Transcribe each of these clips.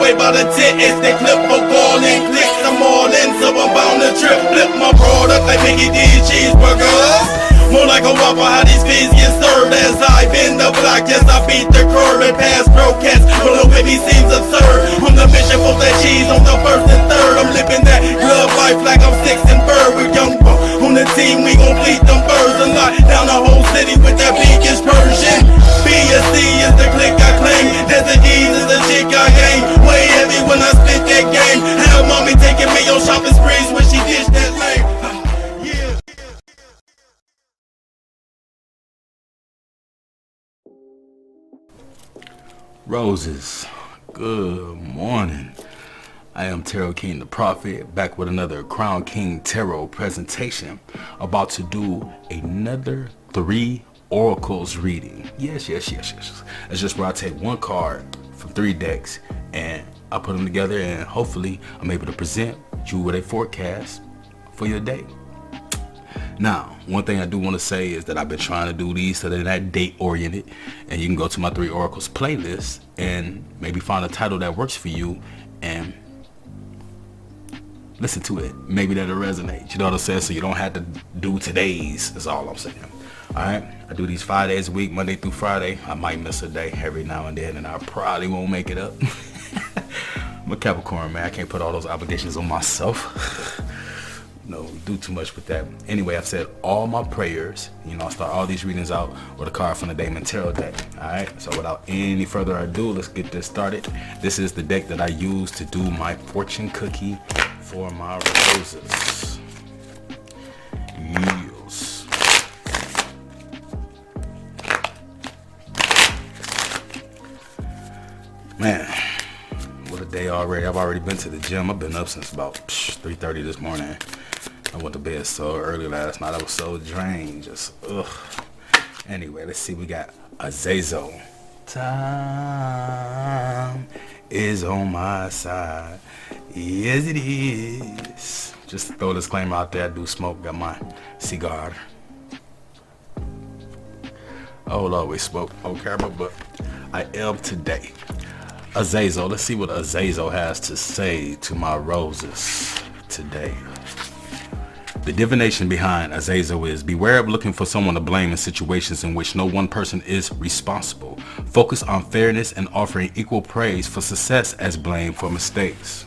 away by the tit. It's the clip for calling clicks. I'm all in, so I'm bound to trip. Flip my product like Mickey D's cheeseburgers. More like a waffle, how these fees get served. As I bend the block, yes, I beat the curve and pass broadcast. But the baby seems absurd. I'm the mission for that cheese on the first and third. I'm living that glove life like I'm six and bird. With young buck on the team, we gon' bleed them birds and lock down the whole city with that pinkish Persian. B and C is the click I claim. There's the D's is the chick I game. Way heavy when I spit that game. Have mommy taking me on shopping sprees when she dished that lame. Yeah. Roses, good morning. I am Tarot King the Prophet, back with another Crown King Tarot presentation. About to do another 3 oracles reading. Yes. It's just where I take one card from 3 decks and I put them together, and hopefully I'm able to present you with a forecast for your day. Now, one thing I do want to say is that I've been trying to do these so they're not date oriented, and you can go to my 3 oracles playlist and maybe find a title that works for you and listen to it. Maybe that'll resonate, you know what I'm saying? So you don't have to do today's, is all I'm saying. Alright, I do these 5 days a week, Monday through Friday. I might miss a day every now and then, and I probably won't make it up. I'm a Capricorn, man. I can't put all those obligations on myself. No, do too much with that. Anyway, I've said all my prayers. You know, I start all these readings out with a card from the Damon Tarot deck. Alright, so without any further ado, let's get this started. This is the deck that I use to do my fortune cookie for my roses. Yes. Man, what a day already. I've already been to the gym. I've been up since about 3:30 this morning. I went to bed so early last night. I was so drained. Just, ugh. Anyway, let's see. We got Azazel. Time is on my side. Yes, it is. Just to throw a disclaimer out there, I do smoke. Got my cigar. I will always smoke on camera, but I am today. Azazel. Let's see what Azazel has to say to my roses today. The divination behind Azazel is: beware of looking for someone to blame in situations in which no one person is responsible. Focus on fairness and offering equal praise for success as blame for mistakes.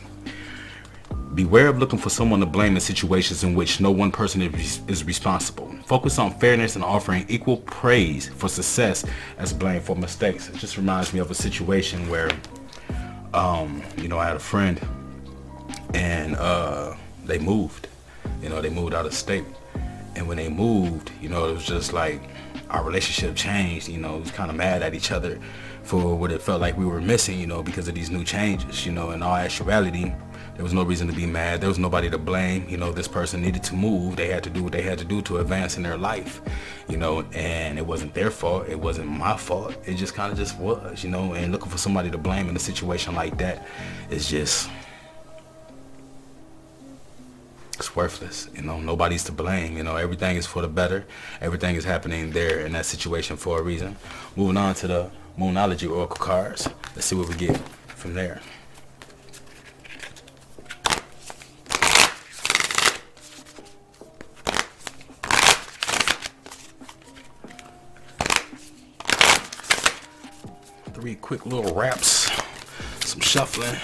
Beware of looking for someone to blame in situations in which no one person is responsible. Focus on fairness and offering equal praise for success as blame for mistakes. It just reminds me of a situation where, you know, I had a friend and they moved. You know, they moved out of state. And when they moved, you know, it was just like our relationship changed. You know, we was kind of mad at each other for what it felt like we were missing, you know, because of these new changes. You know, in all actuality, there was no reason to be mad. There was nobody to blame. You know, this person needed to move. They had to do what they had to do to advance in their life, you know, and it wasn't their fault. It wasn't my fault. It just kind of just was, you know, and looking for somebody to blame in a situation like that is just, it's worthless. You know, nobody's to blame. You know, everything is for the better. Everything is happening there in that situation for a reason. Moving on to the Moonology oracle cards. Let's see what we get from there. Three quick little wraps, some shuffling,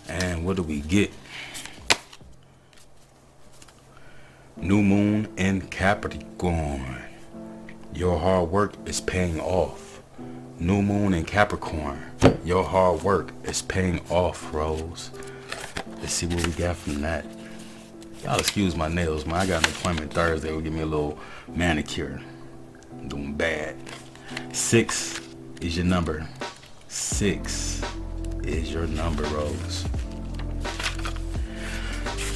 and what do we get? New moon in Capricorn. Your hard work is paying off. New moon in Capricorn. Your hard work is paying off, Rose. Let's see what we got from that. Y'all excuse my nails, man. I got an appointment Thursday. We'll give me a little manicure. I'm doing bad. 6 is your number. 6 is your number, Rose.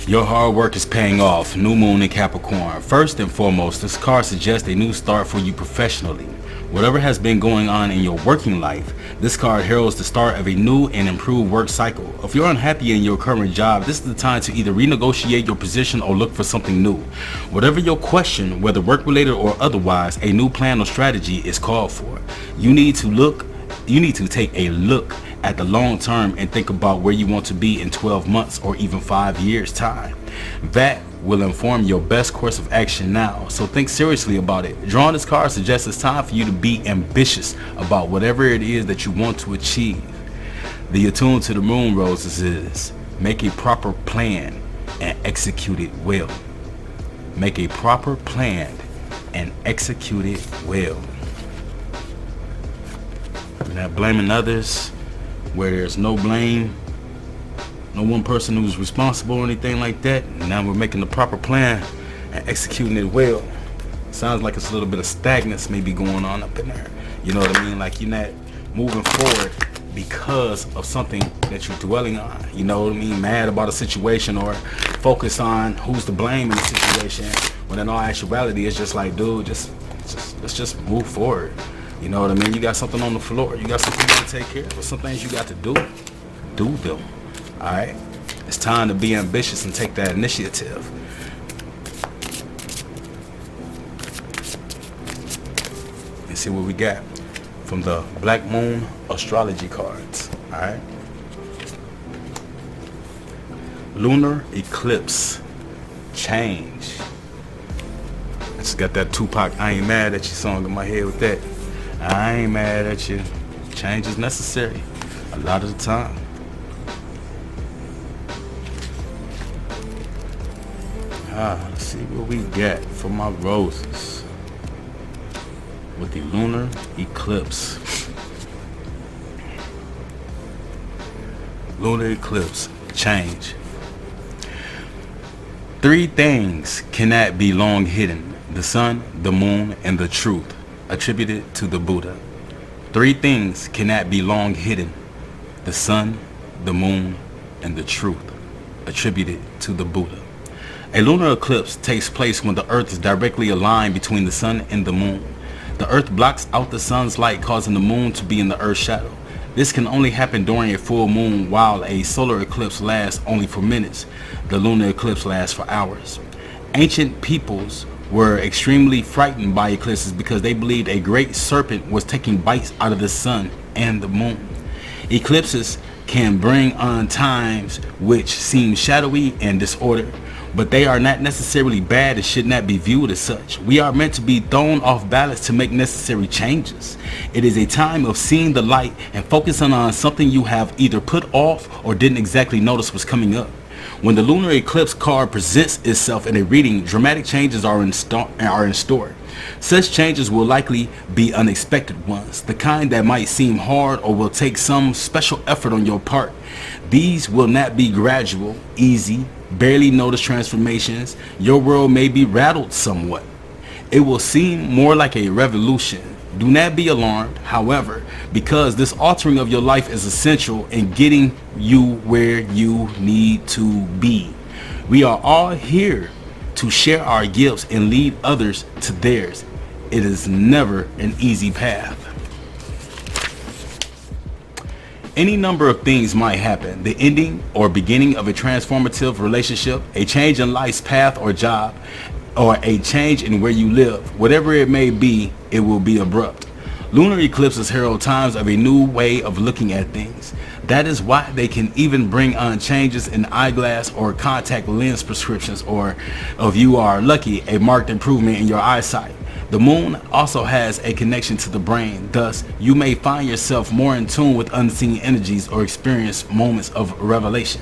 Your hard work is paying off. New moon in Capricorn. First and foremost, this card suggests a new start for you professionally. Whatever has been going on in your working life, this card heralds the start of a new and improved work cycle. If you're unhappy in your current job, this is the time to either renegotiate your position or look for something new. Whatever your question, whether work related or otherwise, a new plan or strategy is called for. You need to take a look at the long term and think about where you want to be in 12 months or even 5 years time. That will inform your best course of action now, so think seriously about it. Drawing this card suggests it's time for you to be ambitious about whatever it is that you want to achieve. The attuned to the moon roses is make a proper plan and execute it well. Make a proper plan and execute it well. We're not blaming others where there's no blame, no one person who's responsible or anything like that. And now we're making the proper plan and executing it well. Sounds like it's a little bit of stagnance maybe going on up in there. You know what I mean? Like you're not moving forward because of something that you're dwelling on. You know what I mean? Mad about a situation or focus on who's to blame in the situation. When in all actuality, it's just like, dude, let's just move forward. You know what I mean? You got something on the floor. You got something you got to take care of. But some things you got to do them. All right? It's time to be ambitious and take that initiative. Let's see what we got from the Black Moon astrology cards. All right? Lunar Eclipse. Change. I just got that Tupac "I Ain't Mad At You" song in my head with that. I ain't mad at you. Change is necessary a lot of the time. Let's see what we got for my roses with the lunar eclipse. Lunar eclipse, change. 3 things cannot be long hidden: the sun, the moon, and the truth. Attributed to the Buddha. 3 things cannot be long hidden: the sun, the moon, and the truth. Attributed to the Buddha. A lunar eclipse takes place when the earth is directly aligned between the sun and the moon. The earth blocks out the sun's light, causing the moon to be in the earth's shadow. This can only happen during a full moon, while a solar eclipse lasts only for minutes. The lunar eclipse lasts for hours. Ancient peoples were extremely frightened by eclipses because they believed a great serpent was taking bites out of the sun and the moon. Eclipses can bring on times which seem shadowy and disordered, but they are not necessarily bad and should not be viewed as such. We are meant to be thrown off balance to make necessary changes. It is a time of seeing the light and focusing on something you have either put off or didn't exactly notice was coming up. When the lunar eclipse card presents itself in a reading, dramatic changes are in store. Such changes will likely be unexpected ones, the kind that might seem hard or will take some special effort on your part. These will not be gradual, easy, barely noticed transformations. Your world may be rattled somewhat. It will seem more like a revolution. Do not be alarmed, however, because this altering of your life is essential in getting you where you need to be. We are all here to share our gifts and lead others to theirs. It is never an easy path. Any number of things might happen: the ending or beginning of a transformative relationship, a change in life's path or job, or a change in where you live. Whatever it may be, it will be abrupt. Lunar eclipses herald times of a new way of looking at things. That is why they can even bring on changes in eyeglass or contact lens prescriptions, or if you are lucky, a marked improvement in your eyesight. The moon also has a connection to the brain. Thus, you may find yourself more in tune with unseen energies or experience moments of revelation.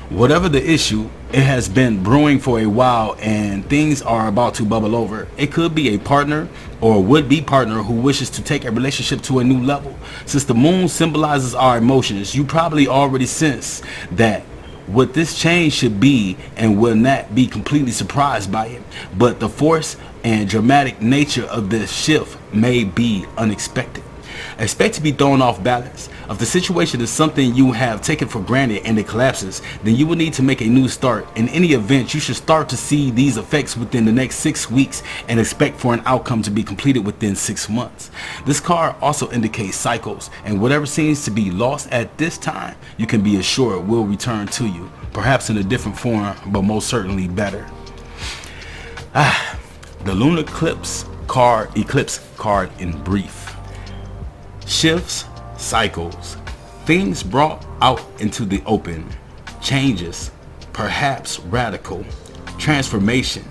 Whatever the issue, it has been brewing for a while and things are about to bubble over. It could be a partner or would-be partner who wishes to take a relationship to a new level. Since the moon symbolizes our emotions, you probably already sense that what this change should be and will not be completely surprised by it. But the force and dramatic nature of this shift may be unexpected. Expect to be thrown off balance. If the situation is something you have taken for granted and it collapses, then you will need to make a new start. In any event, you should start to see these effects within the next 6 weeks and expect for an outcome to be completed within 6 months. This card also indicates cycles, and whatever seems to be lost at this time, you can be assured will return to you, perhaps in a different form, but most certainly better. The Lunar Eclipse card in brief. Shifts, cycles, Things brought out into the open, changes, perhaps radical, transformation,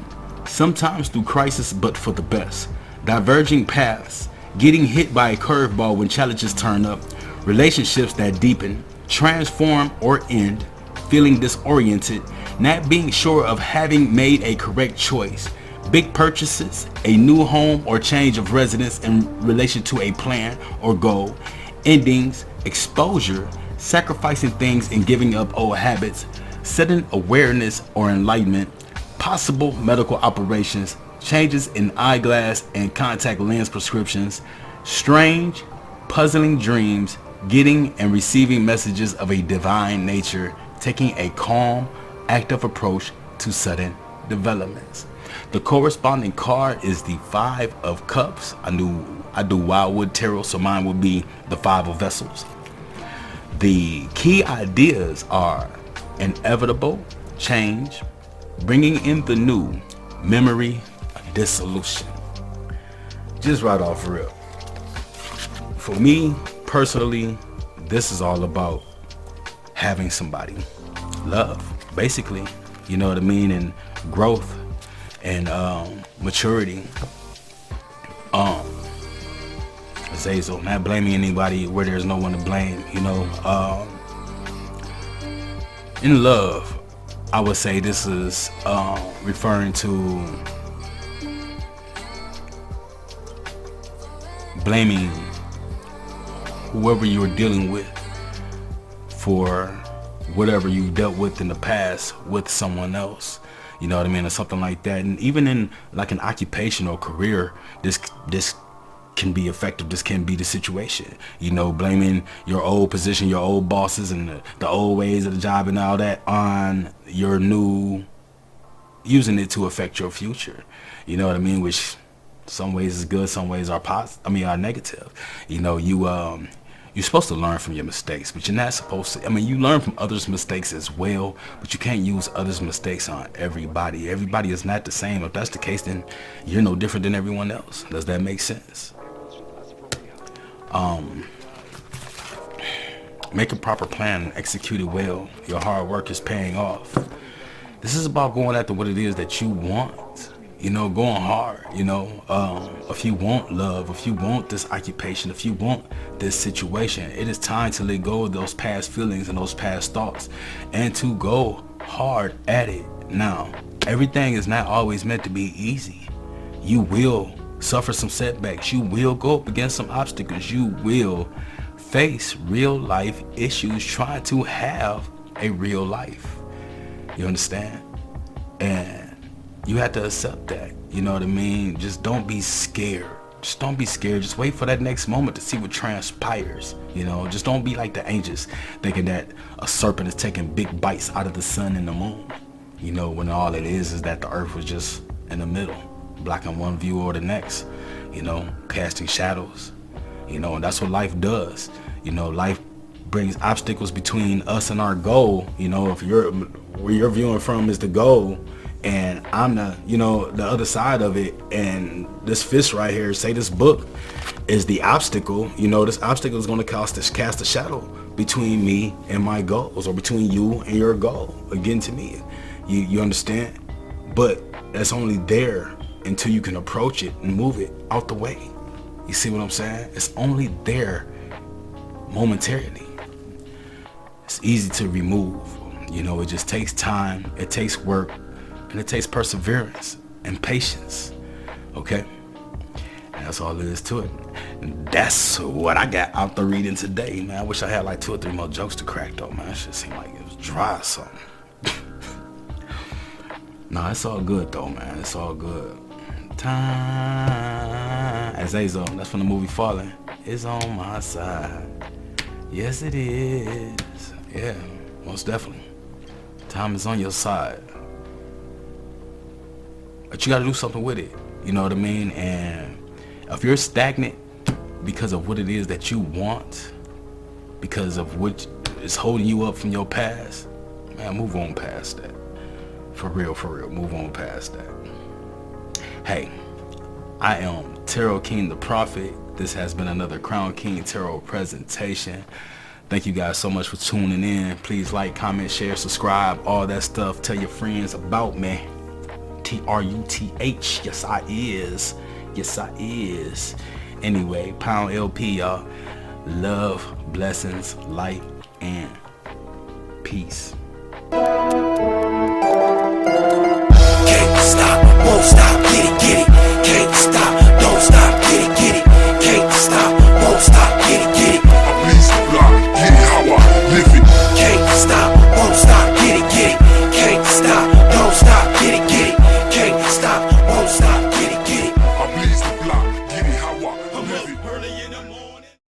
sometimes through crisis but for the best, diverging paths, getting hit by a curveball when challenges turn up, relationships that deepen, transform or end, feeling disoriented, not being sure of having made a correct choice, big purchases, a new home or change of residence in relation to a plan or goal, endings, exposure, sacrificing things and giving up old habits, sudden awareness or enlightenment, possible medical operations, changes in eyeglass and contact lens prescriptions, strange, puzzling dreams, getting and receiving messages of a divine nature, taking a calm, active approach to sudden developments. The corresponding card is the Five of Cups. I do Wildwood Tarot, so mine would be the Five of Vessels. The key ideas are inevitable change, bringing in the new, memory, dissolution. Just right off real. For me, personally, this is all about having somebody. Love, basically. You know what I mean? And growth and maturity. Azazel, not blaming anybody where there's no one to blame, you know. In love, I would say this is referring to blaming whoever you're dealing with for whatever you dealt with in the past with someone else. You know what I mean, or something like that. And even in like an occupation or career, this can be effective. This can be the situation. You know, blaming your old position, your old bosses, and the old ways of the job and all that on your new, using it to affect your future. You know what I mean? Which some ways is good, some ways are are negative. You know, you're supposed to learn from your mistakes, but you're not supposed to. I mean, you learn from others' mistakes as well, but you can't use others' mistakes on everybody. Everybody is not the same. If that's the case, then you're no different than everyone else. Does that make sense? Make a proper plan and execute it well. Your hard work is paying off. This is about going after what it is that you want. You know, going hard, you know, if you want love, if you want this occupation, if you want this situation, it is time to let go of those past feelings and those past thoughts and to go hard at it. Now, everything is not always meant to be easy. You will suffer some setbacks. You will go up against some obstacles. You will face real life issues trying to have a real life. You understand? And you have to accept that. You know what I mean? Just don't be scared. Just don't be scared. Just wait for that next moment to see what transpires. You know, just don't be like the angels thinking that a serpent is taking big bites out of the sun and the moon. You know, when all it is that the earth was just in the middle, blocking one view or the next. You know, casting shadows. You know, and that's what life does. You know, life brings obstacles between us and our goal. You know, if where you're viewing from is the goal, and I'm the other side of it, and this fist right here, say this book, is the obstacle. You know, this obstacle is going to cast a shadow between me and my goals, or between you and your goal, again, to me. You understand? But that's only there until you can approach it and move it out the way. You see what I'm saying? It's only there momentarily. It's easy to remove. You know, it just takes time, it takes work, and it takes perseverance and patience. Okay? And that's all there is to it. And that's what I got out the reading today, man. I wish I had like 2 or 3 more jokes to crack though, man. It shit seemed like it was dry or something. Nah, it's all good though, man. It's all good. Time, Azazel, that's from the movie Fallen, is on my side. Yes, it is. Yeah, most definitely. Time is on your side. But you got to do something with it. You know what I mean? And if you're stagnant because of what it is that you want, because of what is holding you up from your past, man, move on past that. For real, move on past that. Hey, I am Tarot King the Prophet. This has been another Crown King Tarot presentation. Thank you guys so much for tuning in. Please like, comment, share, subscribe, all that stuff. Tell your friends about me. TRUTH. Yes, I is. Yes, I is. Anyway, pound LP, y'all. Love, blessings, light, and peace.